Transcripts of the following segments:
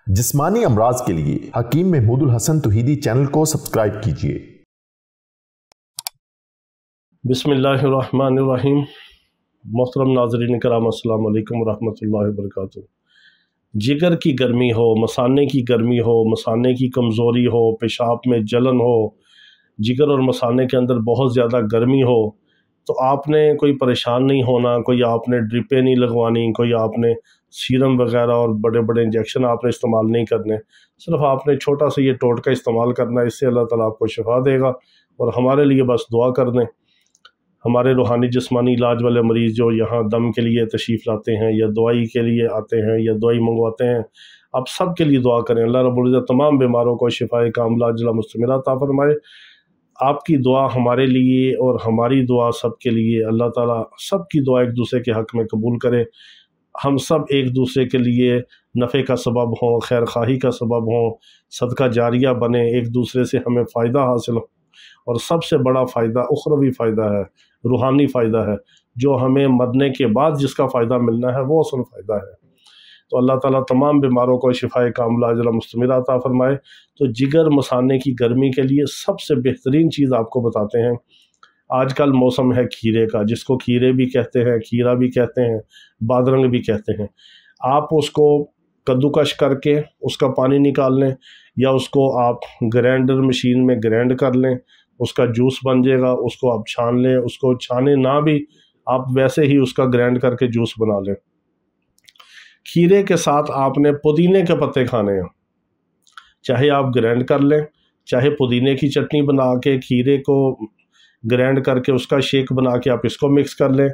जिस्मानी अमराज के लिए हकीम महमूदुल हसन तौहीदी चैनल को सब्सक्राइब कीजिए। बिस्मिल्लाहिर्रहमानिर्रहीम। मोहतरम नाज़रीन कराम, अस्सलामु अलैकुम वरहमतुल्लाहि वबरकातुहू। जिगर की गर्मी हो, मसाने की गर्मी हो, मसाने की कमज़ोरी हो, पेशाब में जलन हो, जिगर और मसाने के अंदर बहुत ज़्यादा गर्मी हो, तो आपने कोई परेशान नहीं होना, कोई आपने ड्रिपें नहीं लगवानी, कोई आपने सीरम वगैरह और बड़े बड़े इंजेक्शन आपने इस्तेमाल नहीं करने। सिर्फ आपने छोटा सा ये टोटका इस्तेमाल करना है, इससे अल्लाह ताला आपको शिफा देगा। और हमारे लिए बस दुआ कर दें। हमारे रूहानी जिस्मानी इलाज वाले मरीज़ जो यहाँ दम के लिए तशरीफ़ लाते हैं या दवाई के लिए आते हैं या दवाई मंगवाते हैं, आप सब के लिए दुआ करें। अल्लाह रब्बुल इज़्ज़त तमाम बीमारों को शिफाए कामिला अजला मुस्तमिला अता फरमाए। आपकी दुआ हमारे लिए और हमारी दुआ सब के लिए, अल्लाह ताला सब की दुआ एक दूसरे के हक़ में कबूल करे। हम सब एक दूसरे के लिए नफ़े का सबब हों, खैर खाही का सबब हों, सदका जारिया बने, एक दूसरे से हमें फ़ायदा हासिल हो। और सबसे बड़ा फ़ायदा उखरवी फ़ायदा है, रूहानी फ़ायदा है, जो हमें मरने के बाद जिसका फ़ायदा मिलना है वो असल फ़ायदा है। तो अल्लाह ताला तमाम बीमारों को शिफाए कामिला अजला मुस्तमिला अता फ़रमाए। तो जिगर मसाने की गर्मी के लिए सबसे बेहतरीन चीज़ आपको बताते हैं। आजकल मौसम है खीरे का, जिसको खीरे भी कहते हैं, खीरा भी कहते हैं, बादरंग भी कहते हैं। आप उसको कद्दूकश करके उसका पानी निकाल लें, या उसको आप ग्राइंडर मशीन में ग्राइंड कर लें, उसका जूस बन जाएगा। उसको आप छान लें, उसको छाने ना भी आप वैसे ही उसका ग्राइंड करके जूस बना लें। खीरे के साथ आपने पुदीने के पत्ते खाने हैं, चाहे आप ग्राइंड कर लें, चाहे पुदीने की चटनी बना के खीरे को ग्राइंड करके उसका शेक बना के आप इसको मिक्स कर लें,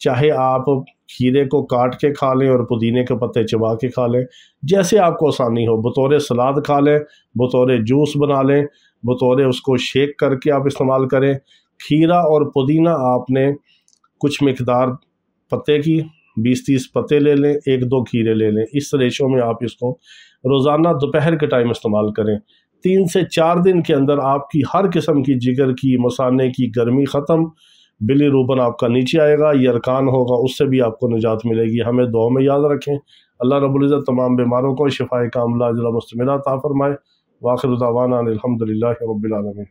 चाहे आप खीरे को काट के खा लें और पुदीने के पत्ते चबा के खा लें, जैसे आपको आसानी हो। बतौर सलाद खा लें, बतौर जूस बना लें, बतौर उसको शेक करके आप इस्तेमाल करें। खीरा और पुदीना आपने कुछ मिकदार पत्ते की 20-30 पत्ते ले लें, 1-2 खीरे ले लें। इस रेशो में आप इसको रोज़ाना दोपहर के टाइम इस्तेमाल करें। 3 से 4 दिन के अंदर आपकी हर किस्म की जिगर की, मसाने की गर्मी ख़त्म, बिलीरूबन आपका नीचे आएगा, यरकान होगा, उससे भी आपको निजात मिलेगी। हमें दुआ में याद रखें। अल्लाह रब्बुल इज़्ज़त तमाम बीमारों को शिफाए कामिला अजला मुस्तमिला अता फरमाए। व आखिर दावाना अनिल हम्दुलिल्लाहि रब्बिल आलमीन।